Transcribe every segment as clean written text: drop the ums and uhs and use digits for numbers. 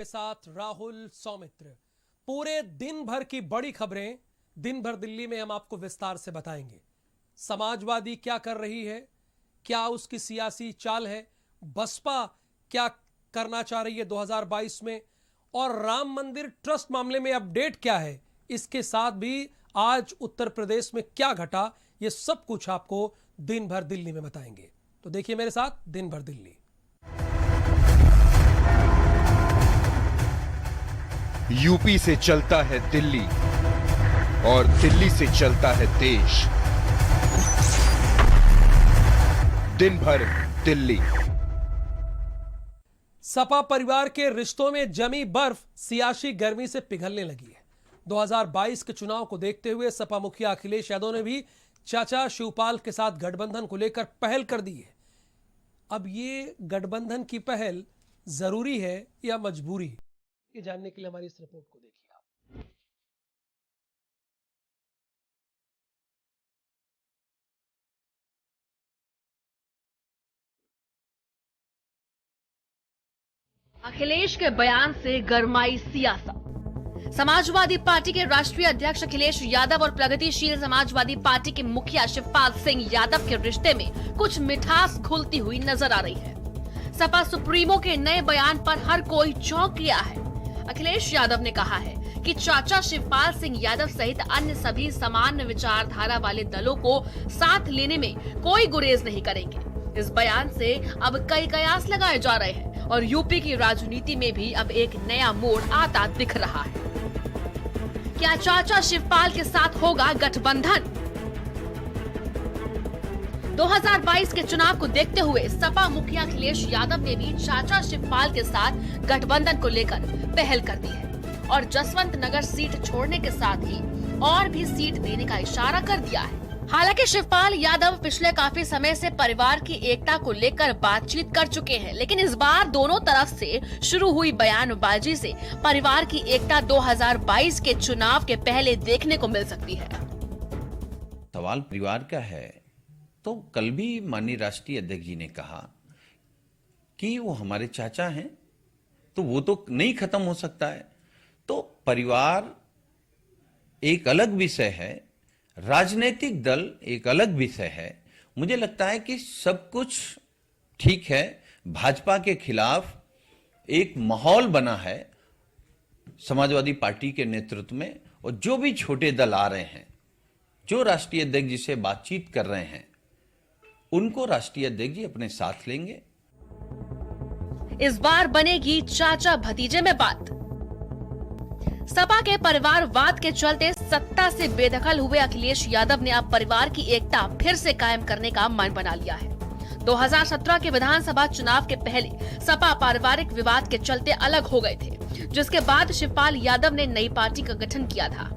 के साथ राहुल सौमित्र। पूरे दिन भर की बड़ी खबरें दिन भर दिल्ली में हम आपको विस्तार से बताएंगे। समाजवादी क्या कर रही है, क्या उसकी सियासी चाल है, बसपा क्या करना चाह रही है 2022 में, और राम मंदिर ट्रस्ट मामले में अपडेट क्या है, इसके साथ भी आज उत्तर प्रदेश में क्या घटा, ये सब कुछ आपको दिन भर दिल्ली में बताएंगे। तो देखिए मेरे साथ दिन भर दिल्ली। यूपी से चलता है दिल्ली और दिल्ली से चलता है देश। दिन भर दिल्ली। सपा परिवार के रिश्तों में जमी बर्फ सियासी गर्मी से पिघलने लगी है। 2022 के चुनाव को देखते हुए सपा मुखिया अखिलेश यादव ने भी चाचा शिवपाल के साथ गठबंधन को लेकर पहल कर दी है। अब ये गठबंधन की पहल जरूरी है या मजबूरी है, ये जानने के लिए हमारी इस रिपोर्ट को देखिए आप। अखिलेश के बयान से गरमाई सियासत। समाजवादी पार्टी के राष्ट्रीय अध्यक्ष अखिलेश यादव और प्रगतिशील समाजवादी पार्टी के मुखिया शिवपाल सिंह यादव के रिश्ते में कुछ मिठास घुलती हुई नजर आ रही है। सपा सुप्रीमो के नए बयान पर हर कोई चौंक गया है। अखिलेश यादव ने कहा है कि चाचा शिवपाल सिंह यादव सहित अन्य सभी समान विचारधारा वाले दलों को साथ लेने में कोई गुरेज नहीं करेंगे। इस बयान से अब कई कयास लगाए जा रहे हैं और यूपी की राजनीति में भी अब एक नया मोड़ आता दिख रहा है। क्या चाचा शिवपाल के साथ होगा गठबंधन? 2022 के चुनाव को देखते हुए सपा मुखिया अखिलेश यादव ने भी चाचा शिवपाल के साथ गठबंधन को लेकर पहल कर दी है और जसवंत नगर सीट छोड़ने के साथ ही और भी सीट देने का इशारा कर दिया है। हालांकि शिवपाल यादव पिछले काफी समय से परिवार की एकता को लेकर बातचीत कर चुके हैं, लेकिन इस बार दोनों तरफ से शुरू हुई बयानबाजी से परिवार की एकता 2022 के चुनाव के पहले देखने को मिल सकती है। सवाल परिवार का है तो कल भी माननीय राष्ट्रीय अध्यक्ष जी ने कहा कि वो हमारे चाचा हैं, तो वो तो नहीं खत्म हो सकता है। तो परिवार एक अलग विषय है, राजनीतिक दल एक अलग विषय है। मुझे लगता है कि सब कुछ ठीक है। भाजपा के खिलाफ एक माहौल बना है समाजवादी पार्टी के नेतृत्व में, और जो भी छोटे दल आ रहे हैं, जो राष्ट्रीय अध्यक्ष जी से बातचीत कर रहे हैं, उनको राष्ट्रीय अध्यक्ष जी अपने साथ लेंगे। इस बार बनेगी चाचा भतीजे में बात। सपा के परिवारवाद के चलते सत्ता से बेदखल हुए अखिलेश यादव ने अब परिवार की एकता फिर से कायम करने का मन बना लिया है। 2017 के विधानसभा चुनाव के पहले सपा पारिवारिक विवाद के चलते अलग हो गए थे, जिसके बाद शिवपाल यादव ने नई पार्टी का गठन किया था।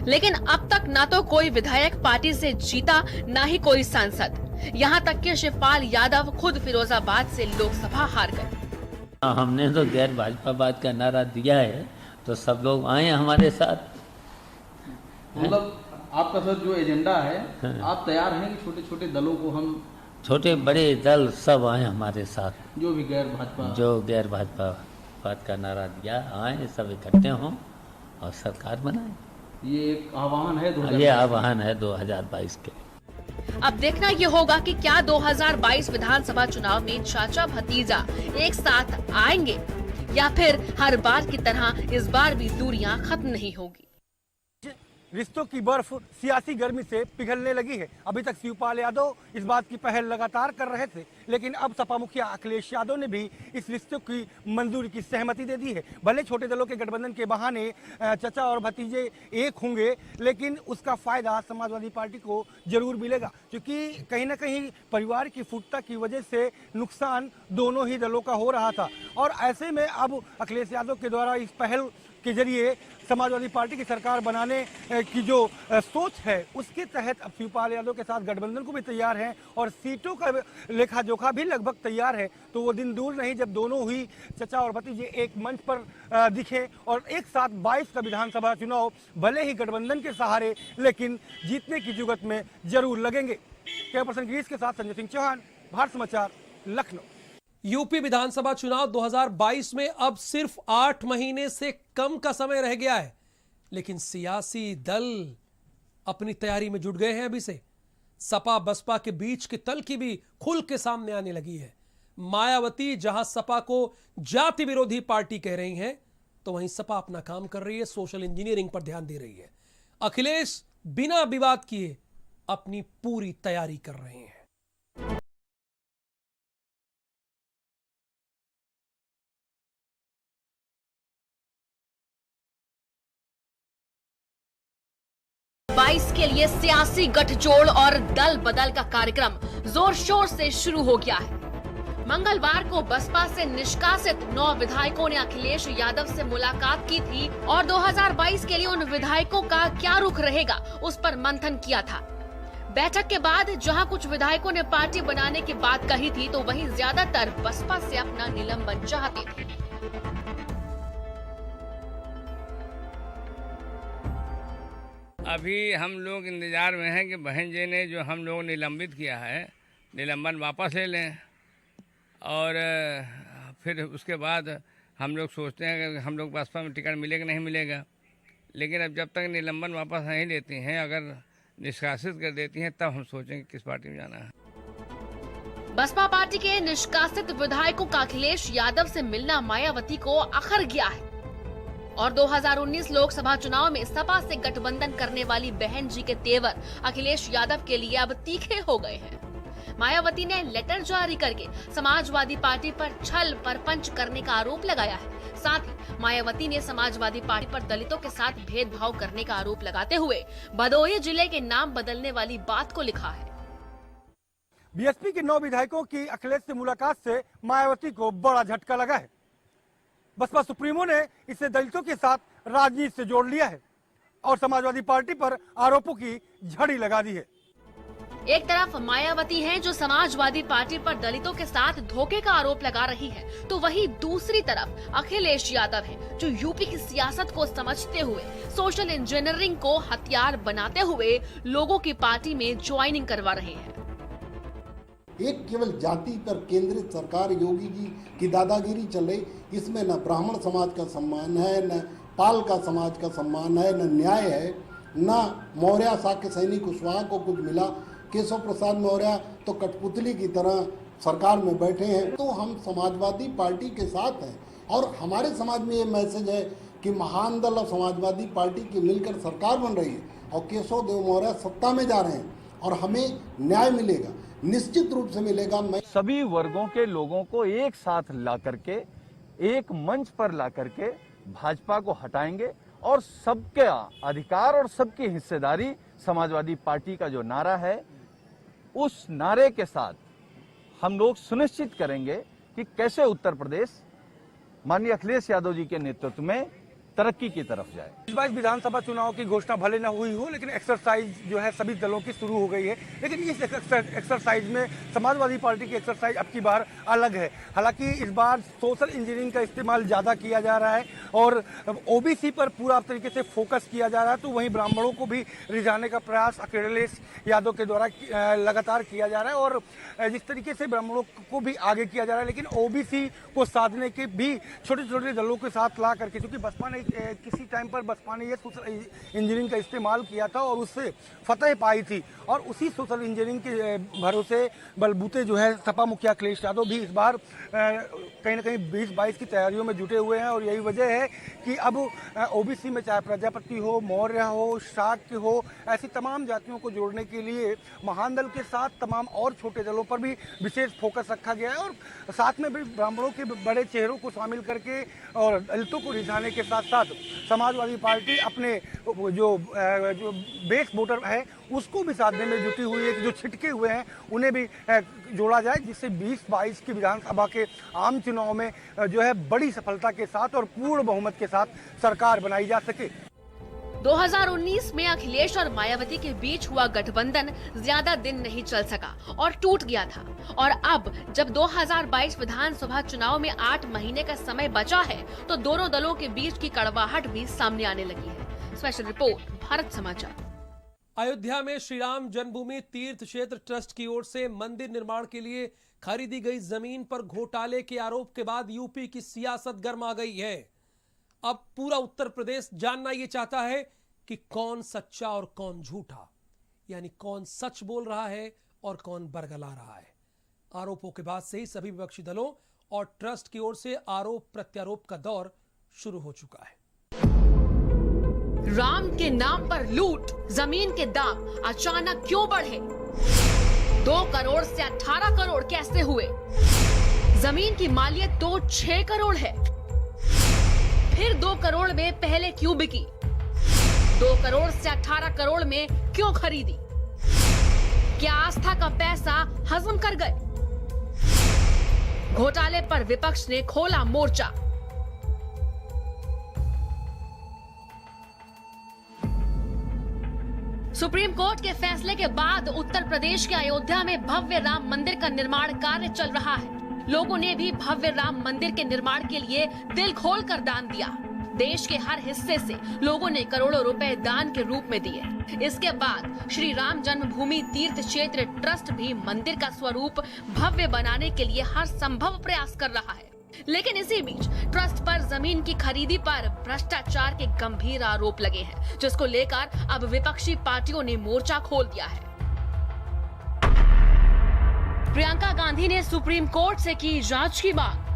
लेकिन अब तक ना तो कोई विधायक पार्टी से जीता, ना ही कोई सांसद। यहाँ तक कि शिवपाल यादव खुद फिरोजाबाद से लोकसभा हार गए। हमने तो गैर भाजपावाद का नारा दिया है, तो सब लोग आए हमारे साथ। मतलब आपका सर जो एजेंडा है, आप तैयार हैं कि छोटे छोटे दलों को हम, छोटे बड़े दल सब आए हमारे साथ, जो गैर भाजपावाद का नारा दिया, आए सब इकट्ठे हों और सरकार बनाए। ये एक आह्वान है 2022 ये आह्वान है 2022 के। अब देखना ये होगा कि क्या 2022 विधानसभा चुनाव में चाचा भतीजा एक साथ आएंगे या फिर हर बार की तरह इस बार भी दूरियां खत्म नहीं होगी। रिश्तों की बर्फ सियासी गर्मी से पिघलने लगी है। अभी तक शिवपाल यादव इस बात की पहल लगातार कर रहे थे, लेकिन अब सपा मुखिया अखिलेश यादव ने भी इस रिश्ते की मंजूरी की सहमति दे दी है। भले छोटे दलों के गठबंधन के बहाने चचा और भतीजे एक होंगे, लेकिन उसका फायदा समाजवादी पार्टी को जरूर मिलेगा, क्योंकि कहीं ना कहीं परिवार की फुटता की वजह से नुकसान दोनों ही दलों का हो रहा था। और ऐसे में अब अखिलेश यादव के द्वारा इस पहल के जरिए समाजवादी पार्टी की सरकार बनाने की जो सोच है, उसके तहत अब शिवपाल यादव के साथ गठबंधन को भी तैयार हैं और सीटों का लेखा जोखा भी लगभग तैयार है। तो वो दिन दूर नहीं जब दोनों ही चचा और भतीजे एक मंच पर दिखे और एक साथ 22 का विधानसभा चुनाव भले ही गठबंधन के सहारे, लेकिन जीतने की जुगत में जरूर लगेंगे। कैमरा पर्सन गिरीश के साथ संजय सिंह चौहान, भारत समाचार, लखनऊ। यूपी विधानसभा चुनाव 2022 में अब सिर्फ 8 महीने से कम का समय रह गया है, लेकिन सियासी दल अपनी तैयारी में जुट गए हैं। अभी से सपा बसपा के बीच की तल्खी भी खुल के सामने आने लगी है। मायावती जहां सपा को जाति विरोधी पार्टी कह रही हैं, तो वहीं सपा अपना काम कर रही है, सोशल इंजीनियरिंग पर ध्यान दे रही है। अखिलेश बिना विवाद किए अपनी पूरी तैयारी कर रहे हैं। बाईस के लिए सियासी गठजोड़ और दल बदल का कार्यक्रम जोर शोर से शुरू हो गया है। मंगलवार को बसपा से निष्कासित 9 विधायकों ने अखिलेश यादव से मुलाकात की थी और 2022 के लिए उन विधायकों का क्या रुख रहेगा उस पर मंथन किया था। बैठक के बाद जहां कुछ विधायकों ने पार्टी बनाने की बात कही थी, तो वहीं ज्यादातर बसपा से अपना निलंबन चाहते थे। अभी हम लोग इंतजार में हैं कि बहन जी ने जो हम लोग निलंबित किया है, निलंबन वापस ले लें और फिर उसके बाद हम लोग सोचते हैं कि हम लोग बसपा में टिकट मिलेगा नहीं मिलेगा। लेकिन अब जब तक निलंबन वापस नहीं लेती हैं, अगर निष्कासित कर देती हैं, तब हम सोचेंगे किस पार्टी में जाना है। बसपा पार्टी के निष्कासित विधायकों का अखिलेश यादव से मिलना मायावती को अखर गया है और 2019 लोकसभा चुनाव में सपा से गठबंधन करने वाली बहन जी के तेवर अखिलेश यादव के लिए अब तीखे हो गए हैं। मायावती ने लेटर जारी करके समाजवादी पार्टी पर छल परपंच करने का आरोप लगाया है। साथ ही मायावती ने समाजवादी पार्टी पर दलितों के साथ भेदभाव करने का आरोप लगाते हुए भदोही जिले के नाम बदलने वाली बात को लिखा है। बीएसपी के 9 विधायकों की अखिलेश से मुलाकात से मायावती को बड़ा झटका लगा है। बसपा सुप्रीमो ने इसे दलितों के साथ राजनीति से जोड़ लिया है और समाजवादी पार्टी पर आरोपों की झड़ी लगा दी है। एक तरफ मायावती हैं जो समाजवादी पार्टी पर दलितों के साथ धोखे का आरोप लगा रही है, तो वहीं दूसरी तरफ अखिलेश यादव हैं जो यूपी की सियासत को समझते हुए सोशल इंजीनियरिंग को हथियार बनाते हुए लोगों की पार्टी में ज्वाइनिंग करवा रहे हैं। एक केवल जाति पर केंद्रित सरकार योगी जी की दादागिरी चल रही, इसमें न ब्राह्मण समाज का सम्मान है, न पाल का समाज का सम्मान है, न न्याय है, न मौर्य शाक्य सैनिक कुशवाहा को कुछ मिला। केशव प्रसाद मौर्य तो कठपुतली की तरह सरकार में बैठे हैं। तो हम समाजवादी पार्टी के साथ हैं और हमारे समाज में ये मैसेज है कि महान दल और समाजवादी पार्टी की मिलकर सरकार बन रही है और केशव देव मौर्य सत्ता में जा रहे हैं और हमें न्याय मिलेगा, निश्चित रूप से मिलेगा। मैं सभी वर्गों के लोगों को एक साथ ला करके, एक मंच पर ला करके भाजपा को हटाएंगे और सबके अधिकार और सबकी हिस्सेदारी समाजवादी पार्टी का जो नारा है, उस नारे के साथ हम लोग सुनिश्चित करेंगे कि कैसे उत्तर प्रदेश माननीय अखिलेश यादव जी के नेतृत्व में तरक्की की तरफ जाए। इस बार विधानसभा चुनाव की घोषणा भले न हुई हो, लेकिन एक्सरसाइज जो है सभी दलों की शुरू हो गई है। लेकिन इस एक्सरसाइज में समाजवादी पार्टी की एक्सरसाइज अब की बार अलग है। हालांकि इस बार सोशल इंजीनियरिंग का इस्तेमाल ज़्यादा किया जा रहा है और ओबीसी पर पूरा तरीके से फोकस किया जा रहा है, तो वहीं ब्राह्मणों को भी रिझाने का प्रयास अखिलेश यादव के द्वारा लगातार किया जा रहा है और जिस तरीके से ब्राह्मणों को भी आगे किया जा रहा है, लेकिन ओबीसी को साधने के भी छोटे छोटे दलों के साथ ला करके, क्योंकि बसपा ने किसी टाइम पर बसपा ने ये सोशल इंजीनियरिंग का इस्तेमाल किया था और उससे फतेह पाई थी और उसी सोशल इंजीनियरिंग के भरोसे बलबूते जो है सपा मुखिया अखिलेश यादव भी इस बार कहीं ना कहीं 2022 की तैयारियों में जुटे हुए हैं और यही वजह है कि अब ओबीसी में चाहे प्रजापति हो, मौर्य हो, शाक्य हो, ऐसी तमाम जातियों को जोड़ने के लिए महान दल के साथ तमाम और छोटे दलों पर भी विशेष फोकस रखा गया है और साथ में भी ब्राह्मणों के बड़े चेहरों को शामिल करके और दलितों को रिझाने के साथ साथ समाजवादी पार्टी अपने जो बेस वोटर है उसको भी साधने में जुटी हुई है कि जो छिटके हुए हैं उन्हें भी जोड़ा जाए, जिससे 2022 की विधानसभा के आम चुनाव में जो है बड़ी सफलता के साथ और पूर्ण बहुमत के साथ सरकार बनाई जा सके। 2019 में अखिलेश और मायावती के बीच हुआ गठबंधन ज्यादा दिन नहीं चल सका और टूट गया था और अब जब 2022 विधानसभा चुनाव में 8 महीने का समय बचा है तो दोनों दलों के बीच की कड़वाहट भी सामने आने लगी है। स्पेशल रिपोर्ट, भारत समाचार। अयोध्या में श्री राम जन्मभूमि तीर्थ क्षेत्र ट्रस्ट की ओर से मंदिर निर्माण के लिए खरीदी गई जमीन पर घोटाले के आरोप के बाद यूपी की सियासत गर्मा गई है। अब पूरा उत्तर प्रदेश जानना यह चाहता है कि कौन सच्चा और कौन झूठा, यानी कौन सच बोल रहा है और कौन बरगला रहा है। आरोपों के बाद से ही सभी विपक्षी दलों और ट्रस्ट की ओर से आरोप प्रत्यारोप का दौर शुरू हो चुका है। राम के नाम पर लूट, जमीन के दाम अचानक क्यों बढ़े? 2 करोड़ से 18 करोड़ कैसे हुए? जमीन की मालियत तो 6 करोड़ है, फिर 2 करोड़ में पहले क्यों बिकी? 2 करोड़ से 18 करोड़ में क्यों खरीदी? क्या आस्था का पैसा हजम कर गए? घोटाले पर विपक्ष ने खोला मोर्चा। सुप्रीम कोर्ट के फैसले के बाद उत्तर प्रदेश के अयोध्या में भव्य राम मंदिर का निर्माण कार्य चल रहा है। लोगों ने भी भव्य राम मंदिर के निर्माण के लिए दिल खोलकर दान दिया। देश के हर हिस्से से लोगों ने करोड़ों रुपए दान के रूप में दिए। इसके बाद श्री राम जन्मभूमि तीर्थ क्षेत्र ट्रस्ट भी मंदिर का स्वरूप भव्य बनाने के लिए हर संभव प्रयास कर रहा है। लेकिन इसी बीच ट्रस्ट पर जमीन की खरीदी पर भ्रष्टाचार के गंभीर आरोप लगे हैं, जिसको लेकर अब विपक्षी पार्टियों ने मोर्चा खोल दिया है। प्रियंका गांधी ने सुप्रीम कोर्ट से की जांच की मांग।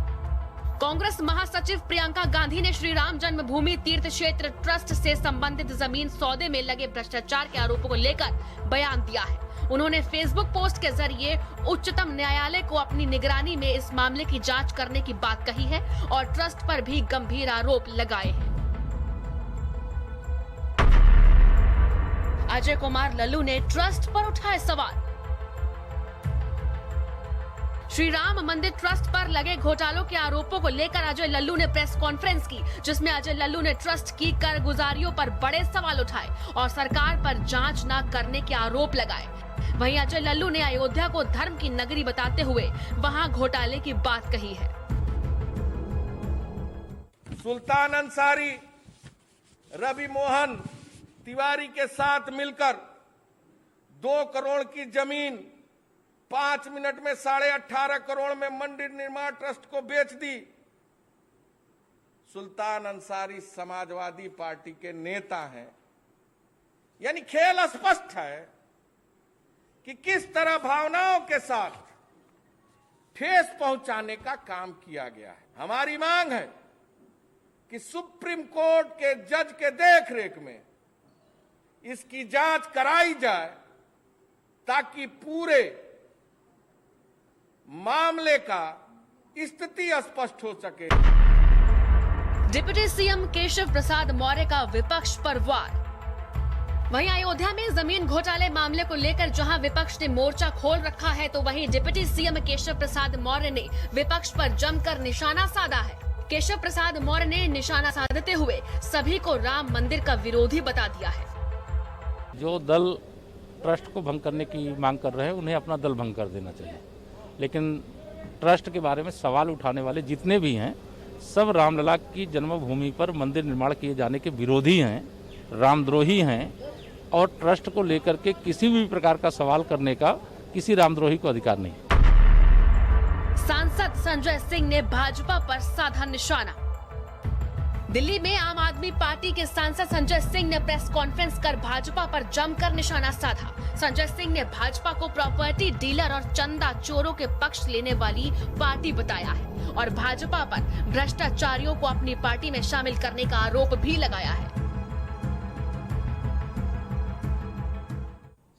कांग्रेस महासचिव प्रियंका गांधी ने श्री राम जन्मभूमि तीर्थ क्षेत्र ट्रस्ट से संबंधित जमीन सौदे में लगे भ्रष्टाचार के आरोपों को लेकर बयान दिया है। उन्होंने फेसबुक पोस्ट के जरिए उच्चतम न्यायालय को अपनी निगरानी में इस मामले की जांच करने की बात कही है और ट्रस्ट पर भी गंभीर आरोप लगाए हैं। अजय कुमार लल्लू ने ट्रस्ट पर उठाए सवाल। श्री राम मंदिर ट्रस्ट पर लगे घोटालों के आरोपों को लेकर अजय लल्लू ने प्रेस कॉन्फ्रेंस की, जिसमें अजय लल्लू ने ट्रस्ट की कारगुजारियों पर बड़े सवाल उठाए और सरकार पर जांच न करने के आरोप लगाए। वहीं अजय लल्लू ने अयोध्या को धर्म की नगरी बताते हुए वहां घोटाले की बात कही है। सुल्तान अंसारी रवि मोहन तिवारी के साथ मिलकर 2 करोड़ की जमीन 5 मिनट में 18.5 करोड़ में मंदिर निर्माण ट्रस्ट को बेच दी। सुल्तान अंसारी समाजवादी पार्टी के नेता हैं। यानी खेल स्पष्ट है कि किस तरह भावनाओं के साथ ठेस पहुंचाने का काम किया गया है। हमारी मांग है कि सुप्रीम कोर्ट के जज के देखरेख में इसकी जांच कराई जाए ताकि पूरे मामले का स्थिति स्पष्ट हो सके। डिप्टी सीएम केशव प्रसाद मौर्य का विपक्ष पर वार। वहीं अयोध्या में जमीन घोटाले मामले को लेकर जहां विपक्ष ने मोर्चा खोल रखा है, तो वहीं डिप्टी सीएम केशव प्रसाद मौर्य ने विपक्ष पर जमकर निशाना साधा है। केशव प्रसाद मौर्य ने निशाना साधते हुए सभी को राम मंदिर का विरोधी बता दिया है। जो दल ट्रस्ट को भंग करने की मांग कर रहे हैं उन्हें अपना दल भंग कर देना चाहिए, लेकिन ट्रस्ट के बारे में सवाल उठाने वाले जितने भी हैं सब रामलला की जन्मभूमि पर मंदिर निर्माण किए जाने के विरोधी हैं, रामद्रोही हैं और ट्रस्ट को लेकर के किसी भी प्रकार का सवाल करने का किसी रामद्रोही को अधिकार नहीं। सांसद संजय सिंह ने भाजपा पर साधा निशाना। दिल्ली में आम आदमी पार्टी के सांसद संजय सिंह ने प्रेस कॉन्फ्रेंस कर भाजपा पर जमकर निशाना साधा। संजय सिंह ने भाजपा को प्रॉपर्टी डीलर और चंदा चोरों के पक्ष लेने वाली पार्टी बताया है और भाजपा पर भ्रष्टाचारियों को अपनी पार्टी में शामिल करने का आरोप भी लगाया है।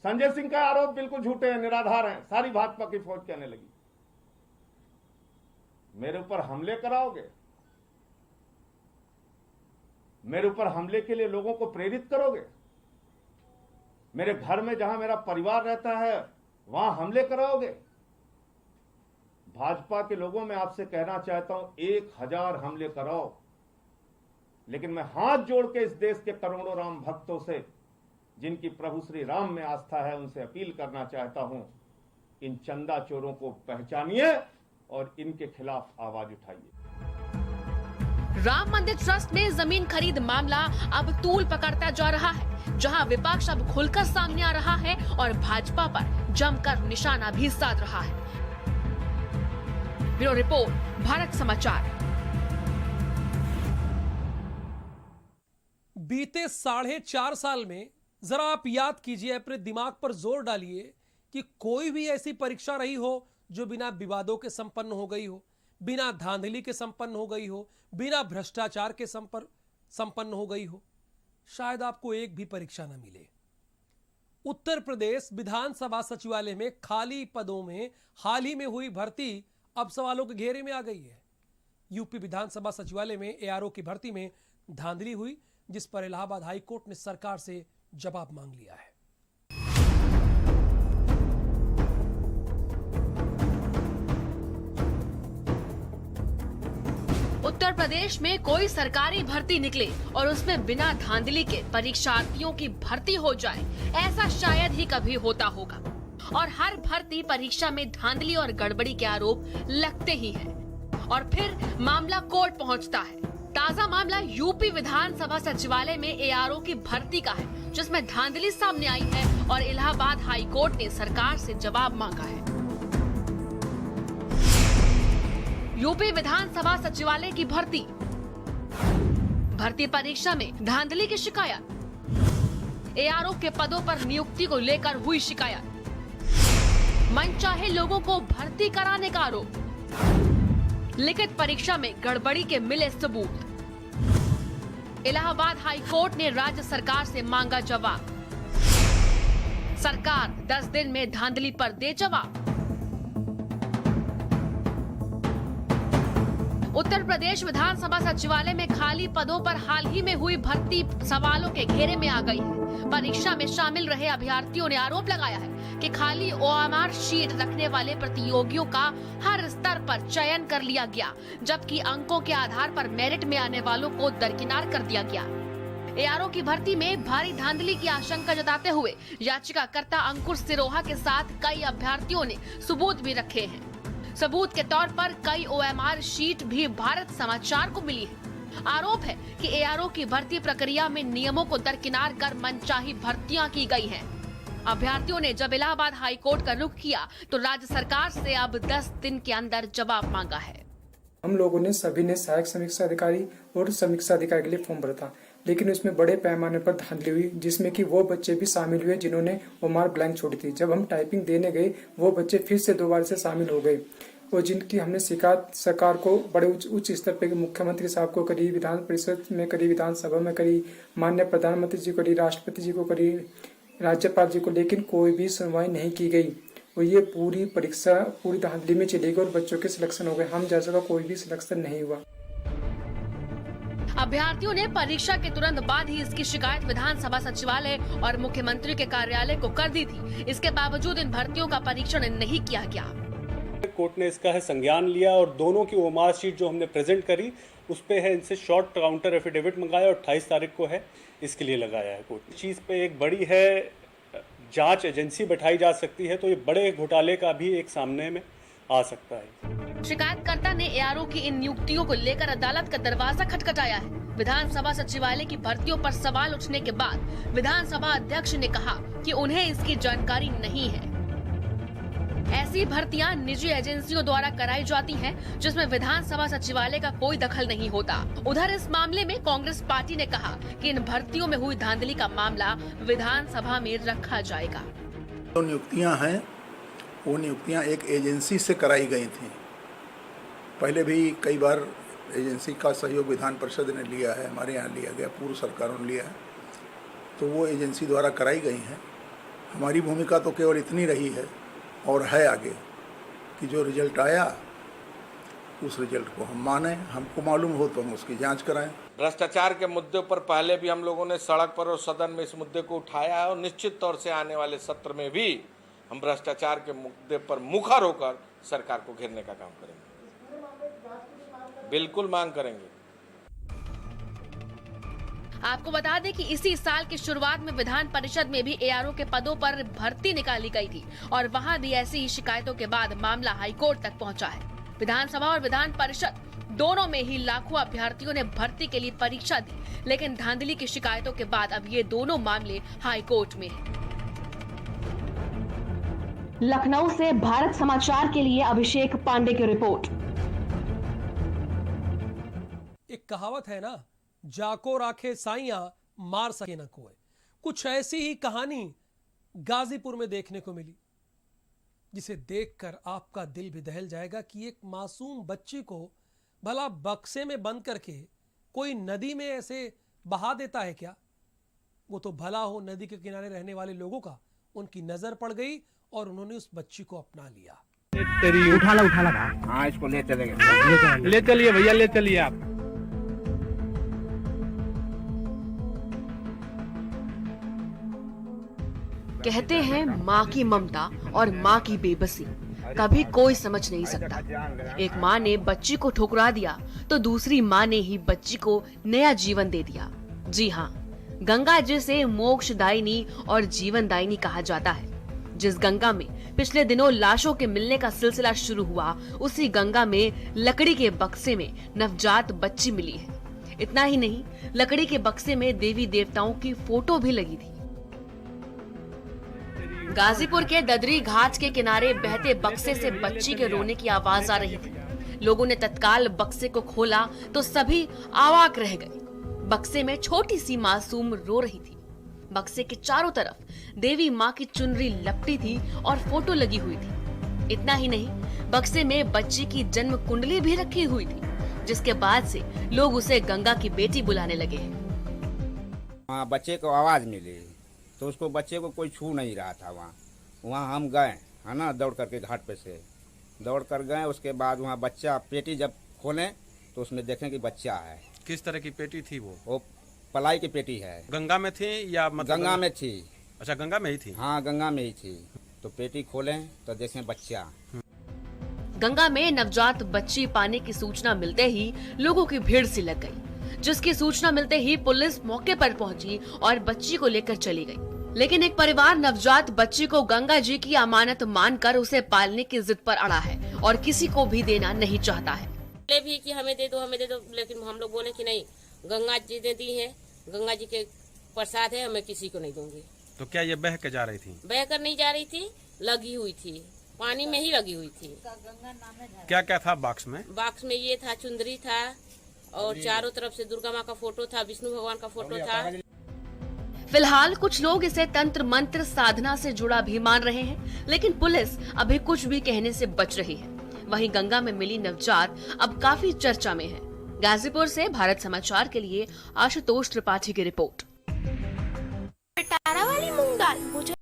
संजय सिंह का आरोप बिल्कुल झूठे हैं, निराधार हैं। सारी भाजपा की फौज कहने लगी मेरे ऊपर हमले कराओगे, मेरे ऊपर हमले के लिए लोगों को प्रेरित करोगे, मेरे घर में जहां मेरा परिवार रहता है वहां हमले कराओगे। भाजपा के लोगों में आपसे कहना चाहता हूं 1000 हमले कराओ, लेकिन मैं हाथ जोड़ के इस देश के करोड़ों राम भक्तों से जिनकी प्रभु श्री राम में आस्था है उनसे अपील करना चाहता हूं, इन चंदा चोरों को पहचानिए और इनके खिलाफ आवाज उठाइए। राम मंदिर ट्रस्ट में जमीन खरीद मामला अब तूल पकड़ता जा रहा है, जहां विपक्ष अब खुलकर सामने आ रहा है और भाजपा पर जमकर निशाना भी साध रहा है। ब्यूरो रिपोर्ट, भारत समाचार। बीते 4.5 साल में जरा आप याद कीजिए, अपने दिमाग पर जोर डालिए कि कोई भी ऐसी परीक्षा रही हो जो बिना विवादों के संपन्न हो गई हो, बिना धांधली के संपन्न हो गई हो, बिना भ्रष्टाचार के संपन्न हो गई हो। शायद आपको एक भी परीक्षा न मिले। उत्तर प्रदेश विधानसभा सचिवालय में खाली पदों में हाल ही में हुई भर्ती अब सवालों के घेरे में आ गई है। यूपी विधानसभा सचिवालय में एआरओ की भर्ती में धांधली हुई, जिस पर इलाहाबाद हाई कोर्ट ने सरकार से जवाब मांग लिया है। उत्तर प्रदेश में कोई सरकारी भर्ती निकले और उसमें बिना धांधली के परीक्षार्थियों की भर्ती हो जाए, ऐसा शायद ही कभी होता होगा। और हर भर्ती परीक्षा में धांधली और गड़बड़ी के आरोप लगते ही हैं। और फिर मामला कोर्ट पहुंचता है। ताजा मामला यूपी विधानसभा सचिवालय में एआरओ की भर्ती का है, जिसमें धांधली सामने आई है और इलाहाबाद हाई कोर्ट ने सरकार से जवाब मांगा है। यूपी विधानसभा सचिवालय की भर्ती परीक्षा में धांधली की शिकायत, एआरओ के पदों पर नियुक्ति को लेकर हुई शिकायत, मनचाहे लोगों को भर्ती कराने का आरोप, लिखित परीक्षा में गड़बड़ी के मिले सबूत। इलाहाबाद हाई कोर्ट ने राज्य सरकार से मांगा जवाब। सरकार 10 दिन में धांधली पर दे जवाब। उत्तर प्रदेश विधानसभा सचिवालय में खाली पदों पर हाल ही में हुई भर्ती सवालों के घेरे में आ गई है। परीक्षा में शामिल रहे अभ्यर्थियों ने आरोप लगाया है कि खाली ओएमआर शीट रखने वाले प्रतियोगियों का हर स्तर पर चयन कर लिया गया, जबकि अंकों के आधार पर मेरिट में आने वालों को दरकिनार कर दिया गया। एआरओ की भर्ती में भारी धांधली की आशंका जताते हुए याचिकाकर्ता अंकुर सिरोहा के साथ कई अभ्यर्थियों ने सबूत भी रखे हैं। सबूत के तौर पर कई ओएमआर शीट भी भारत समाचार को मिली है। आरोप है कि एआरओ की भर्ती प्रक्रिया में नियमों को दरकिनार कर मनचाही भर्तियां की गई हैं। अभ्यर्थियों ने जब इलाहाबाद हाई कोर्ट का रुख किया तो राज्य सरकार से अब 10 दिन के अंदर जवाब मांगा है। हम लोगों ने सभी ने सहायक समीक्षा अधिकारी और समीक्षा अधिकारी के लिए फॉर्म भरा था, लेकिन उसमें बड़े पैमाने पर धांधली हुई, जिसमें कि वो बच्चे भी शामिल हुए जिन्होंने ओएमआर ब्लैंक छोड़ी थी। जब हम टाइपिंग देने गए वो बच्चे फिर से दोबारा से शामिल हो गए और जिनकी हमने शिकायत सरकार को बड़े उच्च स्तर पर मुख्यमंत्री साहब को करी, विधान परिषद में करी, विधानसभा में करी, माननीय प्रधानमंत्री जी को करी, राष्ट्रपति जी को करी, राज्यपाल जी को, लेकिन कोई भी सुनवाई नहीं की गई। और ये पूरी परीक्षा पूरी धांधली में चली गई और बच्चों के सिलेक्शन हो गए। हम जैसे का कोई भी सिलेक्शन नहीं हुआ। अभ्यर्थियों ने परीक्षा के तुरंत बाद ही इसकी शिकायत विधानसभा सचिवालय और मुख्यमंत्री के कार्यालय को कर दी थी। इसके बावजूद इन भर्तियों का परीक्षण नहीं किया गया। कोर्ट ने इसका है संज्ञान लिया और दोनों की ओएमआर शीट जो हमने प्रेजेंट करी उस पे है इनसे शॉर्ट काउंटर एफिडेविट मंगाया और 28 तारीख को है इसके लिए लगाया है कोर्ट। चीज़ पे एक बड़ी है जांच एजेंसी बैठाई जा सकती है, तो ये बड़े घोटाले का भी एक सामने में आ सकता है। शिकायतकर्ता ने एआरओ की इन नियुक्तियों को लेकर अदालत का दरवाजा खटखटाया है। विधानसभा सचिवालय की भर्तियों पर सवाल उठने के बाद विधानसभा अध्यक्ष ने कहा कि उन्हें इसकी जानकारी नहीं है। ऐसी भर्तियां निजी एजेंसियों द्वारा कराई जाती हैं, जिसमें विधानसभा सचिवालय का कोई दखल नहीं होता। उधर इस मामले में कांग्रेस पार्टी ने कहा कि इन भर्तियों में हुई धांधली का मामला विधानसभा में रखा जाएगा। जो नियुक्तियां हैं वो नियुक्तियां एक एजेंसी से कराई गई थी। पहले भी कई बार एजेंसी का सहयोग विधान परिषद ने लिया है, हमारे यहाँ लिया गया, पूर्व सरकारों ने लिया है, तो वो एजेंसी द्वारा कराई गई हैं। हमारी भूमिका तो केवल इतनी रही है और है आगे कि जो रिजल्ट आया उस रिजल्ट को हम माने, हमको मालूम हो तो हम उसकी जांच कराएं। भ्रष्टाचार के मुद्दे पर पहले भी हम लोगों ने सड़क पर और सदन में इस मुद्दे को उठाया है और निश्चित तौर से आने वाले सत्र में भी हम भ्रष्टाचार के मुद्दे पर मुखर होकर सरकार को घेरने का काम करेंगे। बिल्कुल मांग करेंगे। आपको बता दें कि इसी साल की शुरुआत में विधान परिषद में भी एआरओ के पदों पर भर्ती निकाली गई थी और वहां भी ऐसी ही शिकायतों के बाद मामला हाईकोर्ट तक पहुंचा है। विधानसभा और विधान परिषद दोनों में ही लाखों अभ्यर्थियों ने भर्ती के लिए परीक्षा दी, लेकिन धांधली की शिकायतों के बाद अब ये दोनों मामले हाईकोर्ट में हैं। लखनऊ से भारत समाचार के लिए अभिषेक पांडे की रिपोर्ट। एक कहावत है ना, जाको राखे साइया मार सके न कोई। कुछ ऐसी ही कहानी गाजीपुर में देखने को मिली, जिसे देखकर आपका दिल भी दहल जाएगा कि एक मासूम बच्ची को भला बक्से में बंद करके कोई नदी में ऐसे बहा देता है क्या? वो तो भला हो नदी के किनारे रहने वाले लोगों का, उनकी नजर पड़ गई और उन्होंने उस बच्ची को अपना लिया। उठा ला हाँ, इसको ले चलेंगे। ले चलिए भैया, ले चलिए आप। कहते हैं माँ की ममता और माँ की बेबसी कभी कोई समझ नहीं सकता। एक माँ ने बच्ची को ठुकरा दिया तो दूसरी माँ ने ही बच्ची को नया जीवन दे दिया। जी हाँ, गंगा जिसे मोक्षदायिनी और जीवनदायिनी कहा जाता है, जिस गंगा में पिछले दिनों लाशों के मिलने का सिलसिला शुरू हुआ, उसी गंगा में लकड़ी के बक्से में नवजात बच्ची मिली है। इतना ही नहीं, लकड़ी के बक्से में देवी देवताओं की फोटो भी लगी थी। गाजीपुर के ददरी घाट के किनारे बहते बक्से से बच्ची के रोने की आवाज आ रही थी। लोगों ने तत्काल बक्से को खोला तो सभी अवाक रह गए। बक्से में छोटी सी मासूम रो रही थी। बक्से के चारों तरफ देवी माँ की चुनरी लपटी थी और फोटो लगी हुई थी। इतना ही नहीं, बक्से में बच्ची की जन्म कुंडली भी रखी हुई थी, जिसके बाद से लोग उसे गंगा की बेटी बुलाने लगे हैं। बच्चे को आवाज मिली तो उसको बच्चे को कोई छू नहीं रहा था। वहाँ हम गए, है ना, दौड़ करके घाट पे से दौड़ कर गए। उसके बाद वहाँ बच्चा पेटी जब खोले तो उसमें देखें कि बच्चा है। किस तरह की पेटी थी वो पलाई की पेटी है। गंगा में थी या मतलब? गंगा में थी। अच्छा, गंगा में ही थी? हाँ, गंगा में ही थी। तो पेटी खोले तो देखें बच्चा। गंगा में नवजात बच्ची पाने की सूचना मिलते ही लोगों की भीड़ सी लग गई, जिसकी सूचना मिलते ही पुलिस मौके पर पहुंची और बच्ची को लेकर चली गई। लेकिन एक परिवार नवजात बच्ची को गंगा जी की अमानत मानकर उसे पालने की जिद पर अड़ा है और किसी को भी देना नहीं चाहता है। भी कि हमें दे दो, लेकिन हम लोग बोले कि नहीं, गंगा जी ने दी है, गंगा जी के प्रसाद है, हमें किसी को नहीं दूंगी। तो क्या ये बह के जा रही थी? बह कर नहीं जा रही थी, लगी हुई थी, पानी में ही लगी हुई थी। क्या क्या था बॉक्स में? बॉक्स में ये था, चुंदरी था और चारों तरफ से दुर्गा माँ का फोटो था, विष्णु भगवान का फोटो था। फिलहाल कुछ लोग इसे तंत्र मंत्र साधना से जुड़ा भी मान रहे हैं, लेकिन पुलिस अभी कुछ भी कहने से बच रही है। वहीं गंगा में मिली नवजात अब काफी चर्चा में है। गाजीपुर से भारत समाचार के लिए आशुतोष त्रिपाठी की रिपोर्ट। पिटारा वाली मूंग दाल मुझे